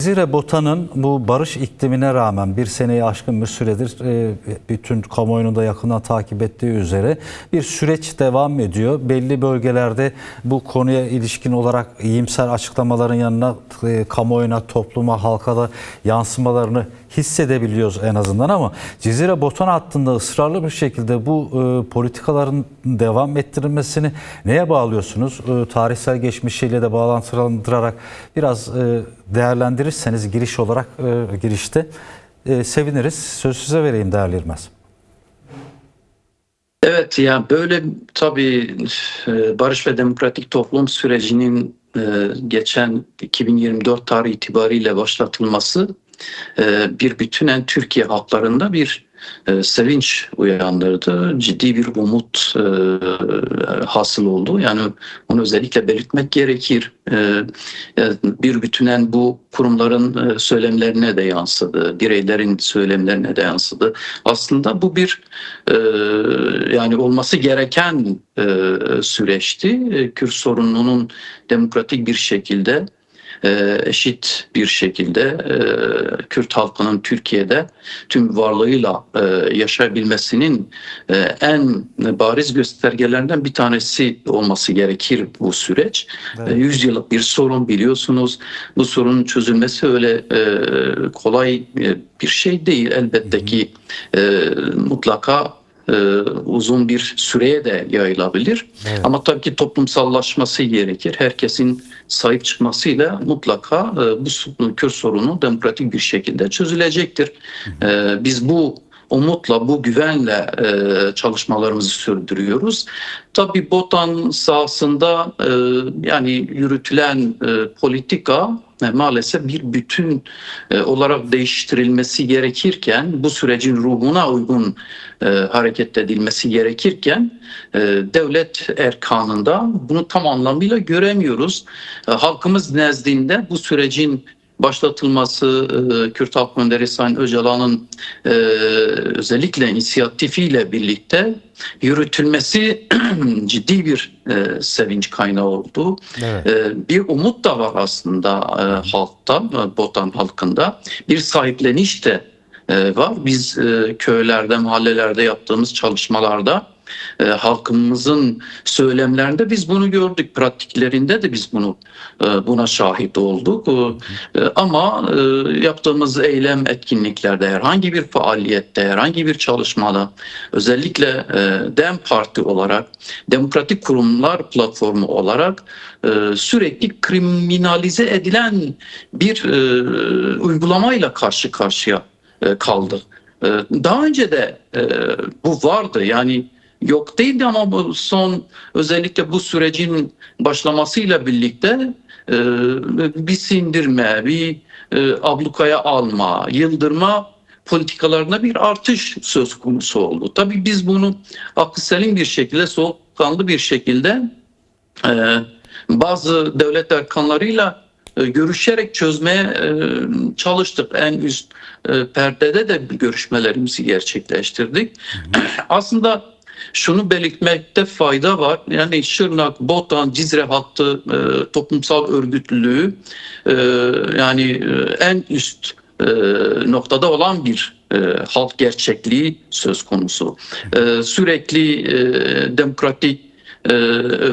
Cizre Botan'ın bu barış iklimine rağmen bir seneyi aşkın bir süredir bütün kamuoyunun da yakından takip ettiği üzere bir süreç devam ediyor. Belli bölgelerde bu konuya ilişkin olarak iyimser açıklamaların yanına kamuoyuna, topluma, halka da yansımalarını hissedebiliyoruz en azından, ama Cizre Botan hattında ısrarlı bir şekilde bu politikaların devam ettirilmesini neye bağlıyorsunuz? Tarihsel geçmişiyle de bağlantılandırarak biraz değerlendirirseniz giriş olarak girişte seviniriz. Söz size vereyim değerli İlmaz. Evet, ya böyle tabii barış ve demokratik toplum sürecinin geçen 2024 tarihi itibariyle başlatılması bir bütünen Türkiye halklarında bir sevinç uyandırdı. Ciddi bir umut hasıl oldu. Yani onu özellikle belirtmek gerekir. Bir bütünen bu kurumların söylemlerine de yansıdı. Bireylerin söylemlerine de yansıdı. Aslında bu bir yani olması gereken süreçti. Kürt sorununun demokratik bir şekilde, eşit bir şekilde Kürt halkının Türkiye'de tüm varlığıyla yaşayabilmesinin en bariz göstergelerinden bir tanesi olması gerekir bu süreç. Evet. 100 yıllık bir sorun, biliyorsunuz. Bu sorunun çözülmesi öyle kolay bir şey değil. Elbette ki mutlaka uzun bir süreye de yayılabilir. Evet. Ama tabii ki toplumsallaşması gerekir. Herkesin sahip çıkmasıyla mutlaka bu Kürt sorunu demokratik bir şekilde çözülecektir. Biz bu umutla, bu güvenle çalışmalarımızı sürdürüyoruz. Tabii Botan sahasında yani yürütülen politika maalesef bir bütün olarak değiştirilmesi gerekirken, bu sürecin ruhuna uygun hareket edilmesi gerekirken devlet erkanında bunu tam anlamıyla göremiyoruz. Halkımız nezdinde bu sürecin başlatılması, Kürt Halk Önderi Sayın Öcalan'ın özellikle inisiyatifiyle birlikte yürütülmesi ciddi bir sevinç kaynağı oldu. Evet. Bir umut da var aslında halkta, Botan halkında. Bir sahipleniş de var. Biz köylerde, mahallelerde yaptığımız çalışmalarda halkımızın söylemlerinde biz bunu gördük, pratiklerinde de biz buna şahit olduk. Ama yaptığımız eylem, etkinliklerde, herhangi bir faaliyette, herhangi bir çalışmada, özellikle DEM Parti olarak, Demokratik Kurumlar Platformu olarak sürekli kriminalize edilen bir uygulamayla karşı karşıya kaldık. Daha önce de bu vardı, yani yok değildi, ama bu son, özellikle bu sürecin başlamasıyla birlikte bir sindirme, bir ablukaya alma, yıldırma politikalarında bir artış söz konusu oldu. Tabii biz bunu aklı selim bir şekilde, soğukkanlı bir şekilde bazı devlet erkanlarıyla görüşerek çözmeye çalıştık. En üst perdede de görüşmelerimizi gerçekleştirdik. Aslında şunu belirtmekte fayda var. Yani Şırnak, Botan, Cizre hattı toplumsal örgütlülüğü yani en üst noktada olan bir halk gerçekliği söz konusu. Sürekli demokratik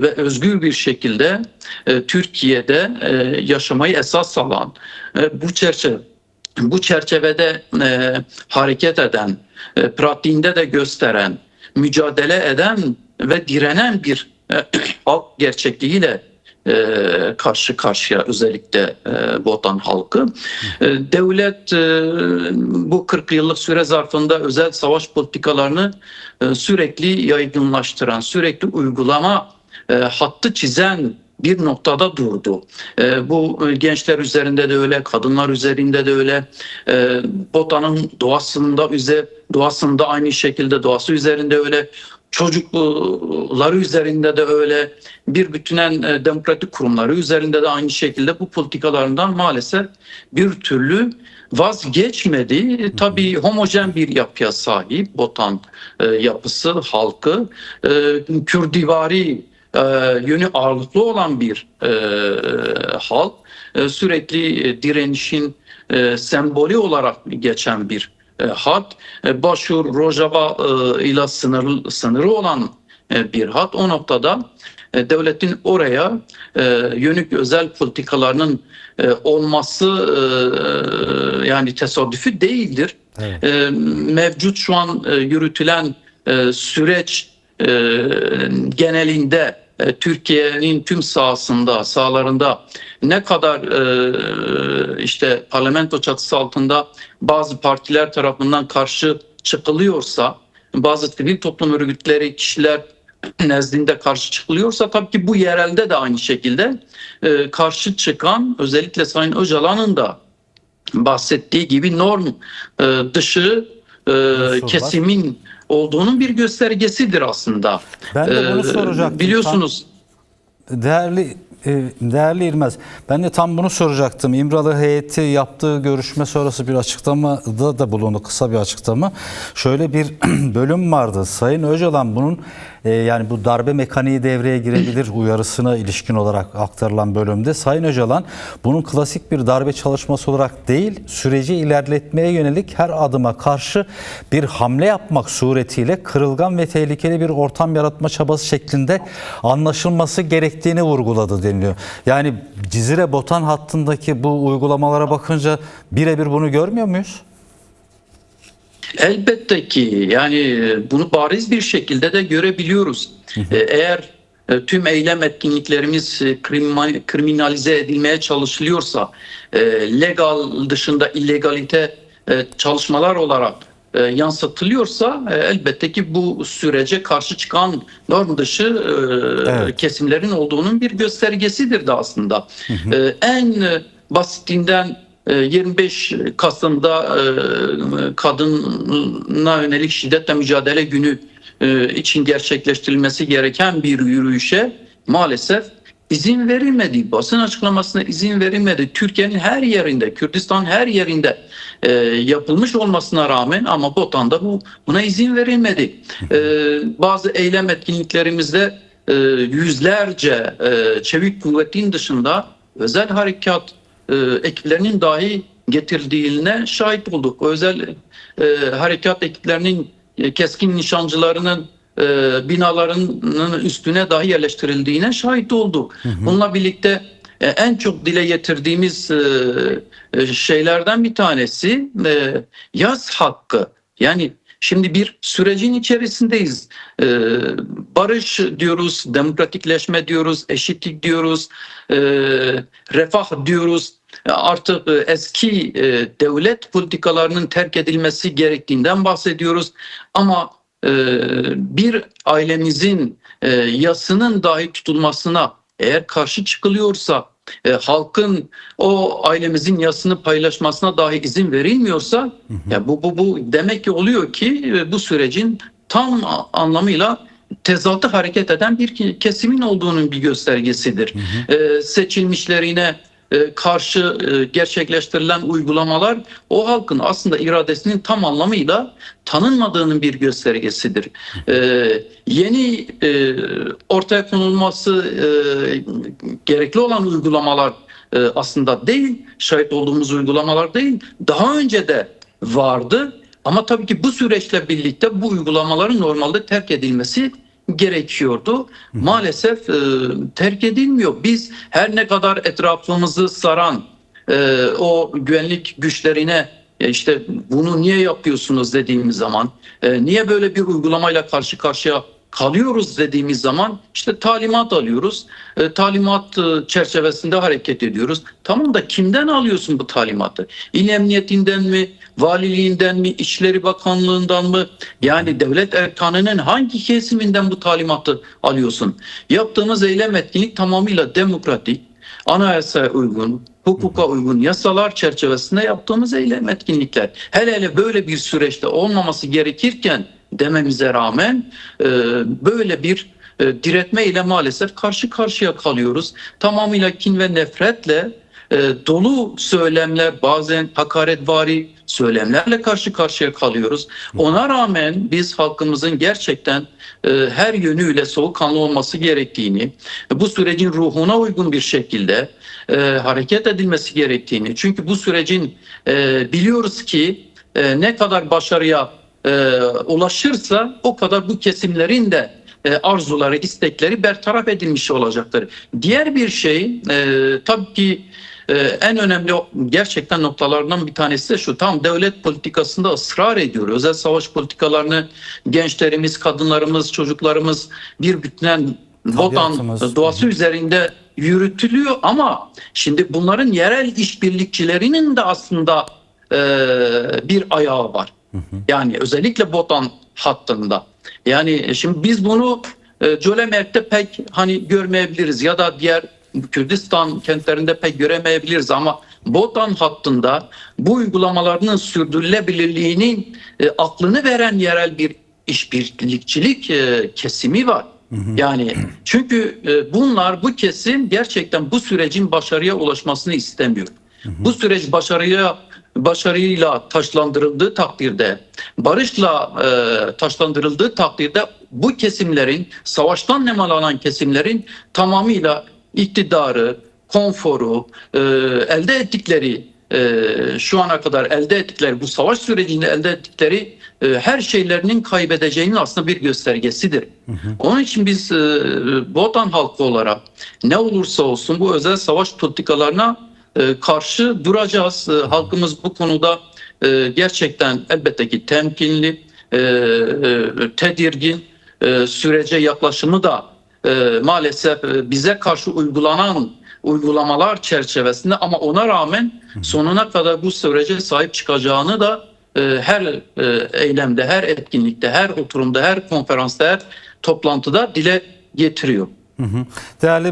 ve özgür bir şekilde Türkiye'de yaşamayı esas alan, bu çerçevede hareket eden, pratiğinde de gösteren, mücadele eden ve direnen bir halk gerçekliğiyle karşı karşıya, özellikle Botan halkı. Devlet bu 40 yıllık süre zarfında özel savaş politikalarını sürekli yaygınlaştıran, sürekli uygulama hattı çizen bir noktada durdu. Bu gençler üzerinde de öyle, kadınlar üzerinde de öyle. Botan'ın doğasında aynı şekilde, doğası üzerinde öyle. Çocukları üzerinde de öyle, bir bütünen demokratik kurumları üzerinde de aynı şekilde bu politikalarından maalesef bir türlü vazgeçmedi. Tabii homojen bir yapıya sahip Botan yapısı, halkı, Kürdivari yönü ağırlıklı olan bir halk. sürekli direnişin sembolü olarak geçen bir hat. Başur Rojava ile sınırı olan bir hat. O noktada devletin oraya yönelik özel politikalarının olması yani tesadüfi değildir. Evet. Mevcut şu an yürütülen süreç genelinde Türkiye'nin tüm sahalarında ne kadar işte parlamento çatısı altında bazı partiler tarafından karşı çıkılıyorsa, bazı sivil toplum örgütleri, kişiler nezdinde karşı çıkılıyorsa, tabii ki bu yerelde de aynı şekilde karşı çıkan, özellikle Sayın Öcalan'ın da bahsettiği gibi norm dışı kesimin olduğunun bir göstergesidir aslında. Ben de bunu soracaktım. Biliyorsunuz. Değerli İlmez, ben de tam bunu soracaktım. İmralı heyeti yaptığı görüşme sonrası bir açıklamada da bulundu, kısa bir açıklama. Şöyle bir bölüm vardı. Sayın Öcalan bunun yani bu darbe mekaniği devreye girebilir uyarısına ilişkin olarak aktarılan bölümde Sayın Öcalan bunun klasik bir darbe çalışması olarak değil, süreci ilerletmeye yönelik her adıma karşı bir hamle yapmak suretiyle kırılgan ve tehlikeli bir ortam yaratma çabası şeklinde anlaşılması gerektiğini vurguladı deniliyor. Yani Cizre Botan hattındaki bu uygulamalara bakınca birebir bunu görmüyor muyuz? Elbette ki, yani bunu bariz bir şekilde de görebiliyoruz. Eğer tüm eylem etkinliklerimiz kriminalize edilmeye çalışılıyorsa, legal dışında illegalite çalışmalar olarak yansıtılıyorsa, elbette ki bu sürece karşı çıkan norm dışı Evet. kesimlerin olduğunun bir göstergesidir de aslında. En basitinden 25 Kasım'da kadına yönelik şiddetle mücadele günü için gerçekleştirilmesi gereken bir yürüyüşe maalesef izin verilmedi. Basın açıklamasına izin verilmedi. Türkiye'nin her yerinde, Kürdistan her yerinde yapılmış olmasına rağmen, ama Botan'da buna izin verilmedi. Bazı eylem etkinliklerimizde yüzlerce çevik kuvvetin dışında özel harekat ekiplerinin dahi getirildiğine şahit olduk. O özel harekat ekiplerinin keskin nişancılarının binalarının üstüne dahi yerleştirildiğine şahit olduk. Bununla birlikte en çok dile getirdiğimiz şeylerden bir tanesi yaz hakkı. Yani şimdi bir sürecin içerisindeyiz. Barış diyoruz, demokratikleşme diyoruz, eşitlik diyoruz, refah diyoruz. Artık eski devlet politikalarının terk edilmesi gerektiğinden bahsediyoruz. Ama bir ailemizin yasının dahi tutulmasına eğer karşı çıkılıyorsa, halkın o ailemizin yasını paylaşmasına dahi izin verilmiyorsa, ya bu demek ki oluyor ki bu sürecin tam anlamıyla tezatı hareket eden bir kesimin olduğunun bir göstergesidir. Seçilmişlerine karşı gerçekleştirilen uygulamalar o halkın aslında iradesinin tam anlamıyla tanınmadığının bir göstergesidir. Yeni ortaya konulması gerekli olan uygulamalar aslında değil, şahit olduğumuz uygulamalar değil, daha önce de vardı. Ama tabii ki bu süreçle birlikte bu uygulamaların normalde terk edilmesi gerekiyordu. Maalesef terk edilmiyor. Biz her ne kadar etrafımızı saran o güvenlik güçlerine işte bunu niye yapıyorsunuz dediğimiz zaman, niye böyle bir uygulamayla karşı karşıya kalıyoruz dediğimiz zaman işte talimat alıyoruz. Talimat çerçevesinde hareket ediyoruz. Tamam da kimden alıyorsun bu talimatı? İl Emniyetinden mi? Valiliğinden mi? İçişleri Bakanlığından mı? Yani devlet erkanının hangi kesiminden bu talimatı alıyorsun? Yaptığımız eylem etkinlik tamamıyla demokratik, anayasaya uygun, hukuka uygun yasalar çerçevesinde yaptığımız eylem etkinlikler. Hele böyle bir süreçte olmaması gerekirken dememize rağmen böyle bir diretme ile maalesef karşı karşıya kalıyoruz. Tamamıyla kin ve nefretle dolu söylemler, bazen hakaretvari söylemlerle karşı karşıya kalıyoruz. Ona rağmen biz halkımızın gerçekten her yönüyle soğukkanlı olması gerektiğini, bu sürecin ruhuna uygun bir şekilde hareket edilmesi gerektiğini, çünkü bu sürecin biliyoruz ki ne kadar başarıya ulaşırsa o kadar bu kesimlerin de arzuları, istekleri bertaraf edilmiş olacaktır. Diğer bir şey tabii ki en önemli gerçekten noktalardan bir tanesi de şu: tam devlet politikasında ısrar ediyor. Özel savaş politikalarını gençlerimiz, kadınlarımız, çocuklarımız bir bütünen Botan doğası üzerinde yürütülüyor, ama şimdi bunların yerel işbirlikçilerinin de aslında bir ayağı var. Yani özellikle Botan hattında. Yani şimdi biz bunu Cölemert'te pek hani görmeyebiliriz ya da diğer Kürdistan kentlerinde pek göremeyebiliriz, ama Botan hattında bu uygulamalarının sürdürülebilirliğinin aklını veren yerel bir işbirlikçilik kesimi var. Yani çünkü bu kesim gerçekten bu sürecin başarıya ulaşmasını istemiyor. Bu süreç başarıyla taşlandırıldığı takdirde, barışla taşlandırıldığı takdirde bu kesimlerin, savaştan nemalanan kesimlerin tamamıyla iktidarı, konforu, elde ettikleri, şu ana kadar elde ettikleri, bu savaş sürecinde elde ettikleri her şeylerinin kaybedeceğinin aslında bir göstergesidir. Onun için biz Botan halkı olarak ne olursa olsun bu özel savaş politikalarına karşı duracağız. Halkımız bu konuda gerçekten elbette ki temkinli, tedirgin, sürece yaklaşımı da maalesef bize karşı uygulanan uygulamalar çerçevesinde, ama ona rağmen sonuna kadar bu sürece sahip çıkacağını da her eylemde, her etkinlikte, her oturumda, her konferansta, her toplantıda dile getiriyor. Değerli